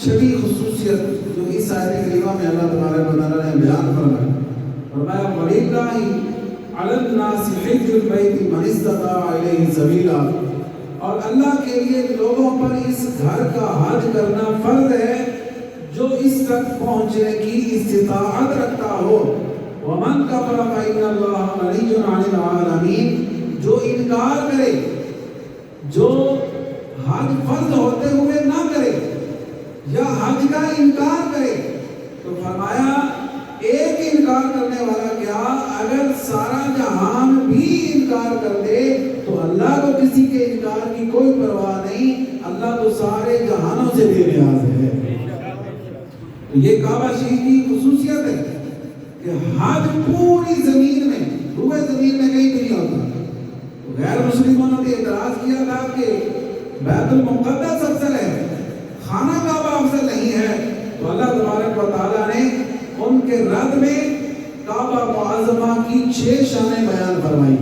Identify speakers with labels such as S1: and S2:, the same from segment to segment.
S1: چھٹی خصوصیت جو اس آیت کریمہ میں اللہ تبارک و تعالیٰ نے بیان فرمایا وَلِلَّهِ عَلَى النَّاسِ حِجُّ الْبَيْتِ مَنِ اسْتَطَاعَ إِلَيْهِ سَبِيلًا، اور اللہ کے لیے لوگوں پر اس گھر کا حج کرنا فرض ہے جو اس تک پہنچنے کی استطاعت رکھتا ہو۔ وَمَنْ كَفَرَ فَإِنَّ اللَّهَ غَنِيٌّ عَنِ الْعَالَمِينَ، جو انکار کرے، جو حج فرض ہوتے ہوئے نہ کرے یا حج کا انکار کرے، تو فرمایا ایک انکار کرنے والا کیا، اگر سارا جہان بھی انکار کر دے تو اللہ کو کسی کے انکار کی کوئی پرواہ نہیں، اللہ تو سارے جہانوں سے بے نیاز ہے۔ یہ کعبہ شریف کی خصوصیت ہے کہ حج پوری زمین میں، روئے زمین میں کہیں بھی نہیں ہوتا۔ غیر مسلموں نے اعتراض کیا تھا کہ بیت المقدس افضل ہے، خانہ کعبہ افضل نہیں ہے، تو اللہ تبارک و تعالیٰ نے ان کے رد میں کعبہ معظمہ کی 6 شانیں بیان فرمائی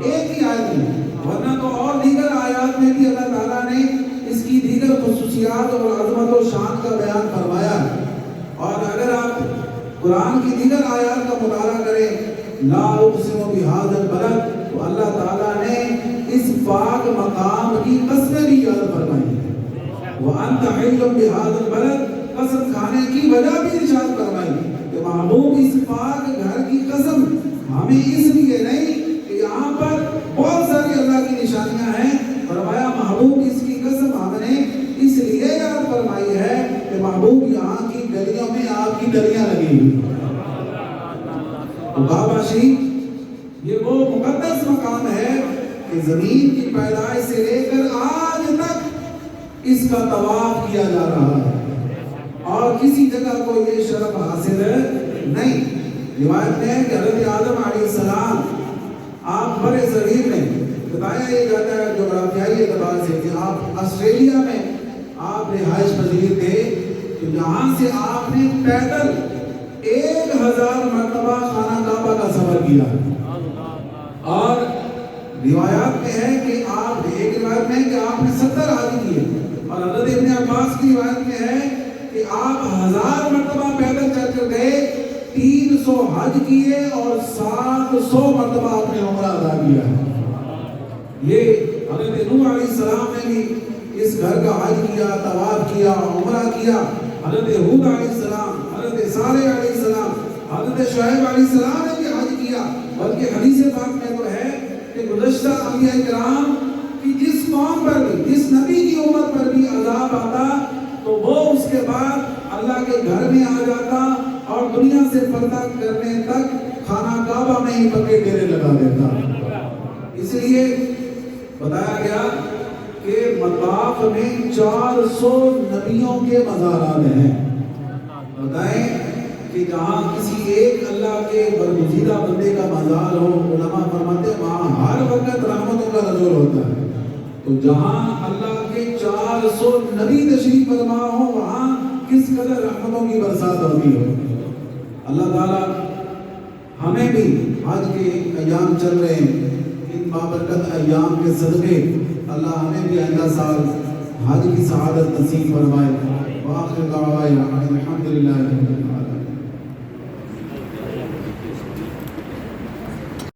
S1: ایک ہی آیت میں، ورنہ تو اور دیگر آیات میں بھی اللہ تعالیٰ نے اس کی دیگر خصوصیات اور عظمت و شان کا بیان فرمایا۔ اور اگر آپ قرآن کی دیگر آیات کا مطالعہ کریں، لا اقسم بہذا البلد، تو اللہ تعالیٰ نے اس پاک مقام کی قسمیں بھی یاد فرمائی ہے۔ وَأَنْتَ حِلٌّ بِهَذَا الْبَلَدِ، قسم کھانے کی وجہ بھی ارشاد فرمائی کہ محبوب اس پاک گھر کی قسم ہمیں اس لیے نہیں کہ یہاں پر بہت ساری اللہ کی نشانیاں ہیں، فرمایا محبوب اس کی قسم ہم نے اس لیے یاد فرمائی ہے کہ محبوب یہاں کی گلیوں میں آپ کی گلیاں لگی ہوئی۔ تو کعبہ شریف یہ وہ مقدس مقام ہے کہ زمین کی پیدائش سے لے کر آج تک اس کا طواف کیا جا رہا ہے، اور کسی جگہ کو یہ شرف حاصل نہیں۔ روایت میں ہے کہ حضرت آدم علیہ السلام آپ برِ صغیر میں، بتایا یہ جاتا ہے جغرافیائی اعتبار سے کہ آپ آسٹریلیا میں آپ رہائش پذیر تھے، تو یہاں سے آپ نے پیدل 1000 مرتبہ خانہ کعبہ کا سفر کیا، اور روایات میں ہے کہ آپ، ایک روایت میں ہے کہ آپ نے 70 حج کیے، اور حضرت ابن عباس کی روایت میں ہے کہ آپ 1000 مرتبہ پیدل چل کر گئے، 300 حج کیے اور 700 مرتبہ آپ نے عمرہ ادا کیا۔ یہ حضرت نوح علیہ السلام نے بھی اس گھر کا حج کیا، طواف کیا، عمرہ کیا، حضرت ہود علیہ السلام، حضرت صالح علیہ السلام، حضرت شعیب علیہ السلام نے بھی حج کیا۔ بلکہ حدیث پاک میں تو ہے کہ گزشتہ انبیاء کرام کی جس قوم پر بھی، جس نبی کی امت پر بھی عذاب آتا تو وہ اس کے بعد اللہ کے گھر میں آ جاتا اور دنیا سے پردہ کرنے تک خانہ کعبہ میں ہی پکے ڈیرے لگا دیتا۔ اس لیے بتایا گیا کہ مطاف میں 400 نبیوں کے مزارات ہیں۔ بتائیں کہ جہاں کسی ایک اللہ کے برگزیدہ بندے کا مزار ہو، علماء فرماتے ہیں وہاں ہر وقت رحمتوں کا نزول ہوتا ہے، تو جہاں اللہ کے 400 نبی تشریف فرما ہو وہاں کس قدر رحمتوں کی برسات ہوتی ہو۔ اللہ تعالیٰ ہمیں بھی حج کے ایام چل رہے ہیں، ان بابرکت ایام کے صدقے اللہ ہمیں بھی آئندہ سال حج کی سعادت نصیب فرمائے۔ وآخر دعوانا الحمدللہ۔